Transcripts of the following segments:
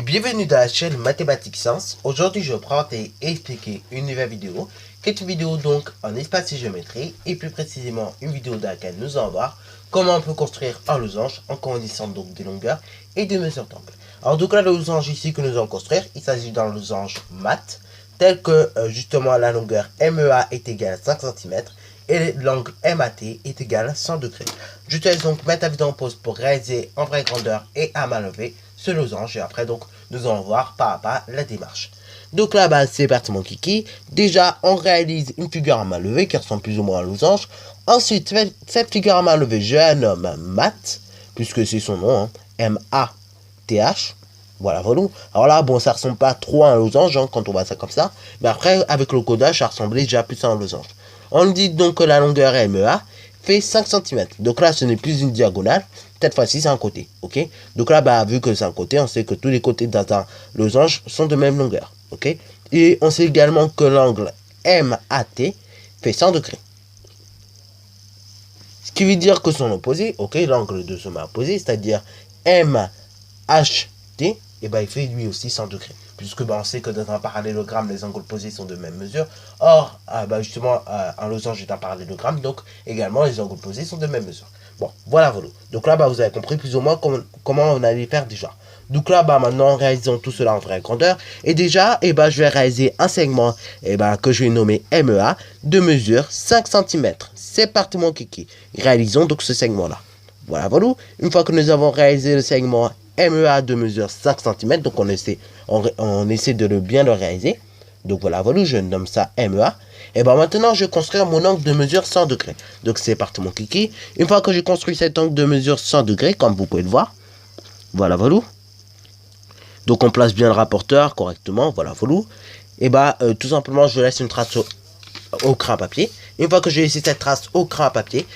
Bienvenue dans la chaîne Mathématiques Sciences. Aujourd'hui, je vais présenter et expliquer une nouvelle vidéo, qui est une vidéo donc en espace et géométrie, et plus précisément une vidéo dans laquelle nous allons voir comment on peut construire un losange en connaissant donc des longueurs et des mesures d'angle. Alors donc là, le losange ici que nous allons construire, il s'agit d'un losange mat, tel que justement la longueur MEA est égale à 5 cm et l'angle MAT est égal à 100 degrés. Je te laisse donc mettre la vidéo en pause pour réaliser en vraie grandeur et à main levée ce losange, et après donc nous allons voir pas à pas la démarche. Donc là c'est parti mon kiki. Déjà on réalise une figure à main levée qui ressemble plus ou moins à un losange. Ensuite cette figure à main levée je la nomme mat, puisque c'est son nom, hein, M-A-T-H. Voilà. Alors là, bon, ça ressemble pas trop à un losange hein, quand on voit ça comme ça. Mais après, avec le codage, ça ressemblait déjà plus à un losange. On dit donc que la longueur MEA fait 5 cm. Donc là, ce n'est plus une diagonale. Cette fois-ci, c'est un côté. Ok. Donc là, vu que c'est un côté, on sait que tous les côtés d'un losange sont de même longueur. Ok. Et on sait également que l'angle MAT fait 100 degrés. Ce qui veut dire que son opposé, ok, l'angle de son opposé, c'est-à-dire MHT, et il fait lui aussi 100 degrés. Puisque on sait que dans un parallélogramme, les angles opposés sont de même mesure. Or, justement, un losange est un parallélogramme, donc également les angles opposés sont de même mesure. Bon, voilà. Donc là, vous avez compris plus ou moins comment on allait faire déjà. Donc là, maintenant, réalisons tout cela en vraie grandeur. Et déjà, je vais réaliser un segment que je vais nommer MEA de mesure 5 cm. C'est parti mon kiki. Réalisons donc ce segment-là. Voilà. Une fois que nous avons réalisé le segment MEA de mesure 5 cm, donc on essaie de bien le réaliser. Donc voilà, je nomme ça MEA. Et maintenant, je vais construire mon angle de mesure 100 degrés. Donc c'est parti mon kiki. Une fois que j'ai construit cet angle de mesure 100 degrés, comme vous pouvez le voir. Voilà. Donc on place bien le rapporteur correctement. Voilà. Et tout simplement, je laisse une trace au crayon à papier. Une fois que j'ai laissé cette trace au crayon à papier,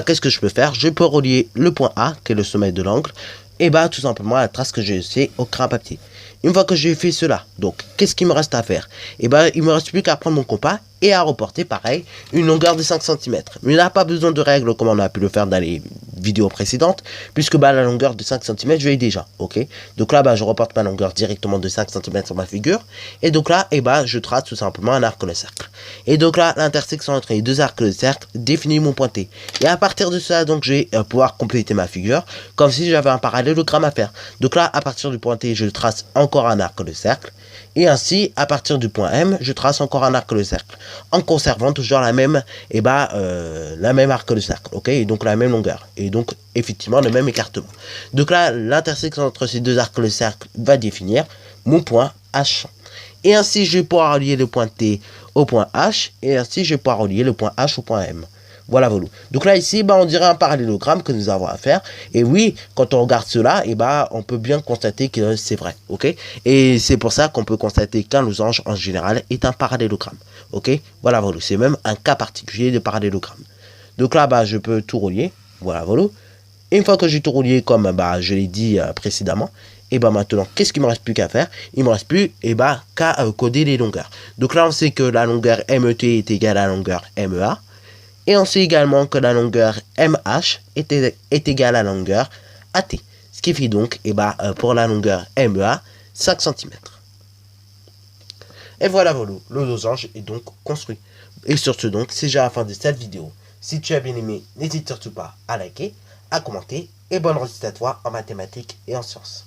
qu'est-ce que je peux faire? Je peux relier le point A, qui est le sommet de l'angle, tout simplement à la trace que j'ai laissée au crayon à papier. Une fois que j'ai fait cela, donc qu'est-ce qu'il me reste à faire? Il me reste plus qu'à prendre mon compas et à reporter pareil une longueur de 5 cm. Mais il n'a pas besoin de règles comme on a pu le faire dans les vidéos précédentes, puisque la longueur de 5 cm je l'ai déjà. Ok. Donc là je reporte ma longueur directement de 5 cm sur ma figure. Et donc là je trace tout simplement un arc de cercle. Et donc là l'intersection entre les deux arcs de cercle définit mon pointé. Et à partir de cela donc je vais pouvoir compléter ma figure comme si j'avais un parallélogramme à faire. Donc là à partir du pointé je trace encore un arc de cercle. Et ainsi, à partir du point M, je trace encore un arc de cercle, en conservant toujours la même arc de cercle, ok, et donc la même longueur, et donc effectivement le même écartement. Donc là, l'intersection entre ces deux arcs de cercle va définir mon point H. Et ainsi, je vais pouvoir relier le point T au point H, et ainsi, je vais pouvoir relier le point H au point M. Voilà. Donc là, ici, on dirait un parallélogramme que nous avons à faire. Et oui, quand on regarde cela, on peut bien constater que c'est vrai. Ok. Et c'est pour ça qu'on peut constater qu'un losange, en général, est un parallélogramme. Ok. Voilà. C'est même un cas particulier de parallélogramme. Donc là, je peux tout relier. Voilà. Et une fois que j'ai tout relié, comme je l'ai dit précédemment, maintenant, qu'est-ce qu'il me reste plus qu'à faire? Il me reste plus qu'à coder les longueurs. Donc là, on sait que la longueur MET est égale à la longueur MEA. Et on sait également que la longueur MH est égale à la longueur AT. Ce qui fait donc, pour la longueur MEA, 5 cm. Et voilà, le losange est donc construit. Et sur ce donc, c'est déjà la fin de cette vidéo. Si tu as bien aimé, n'hésite surtout pas à liker, à commenter, et bonne réussite à toi en mathématiques et en sciences.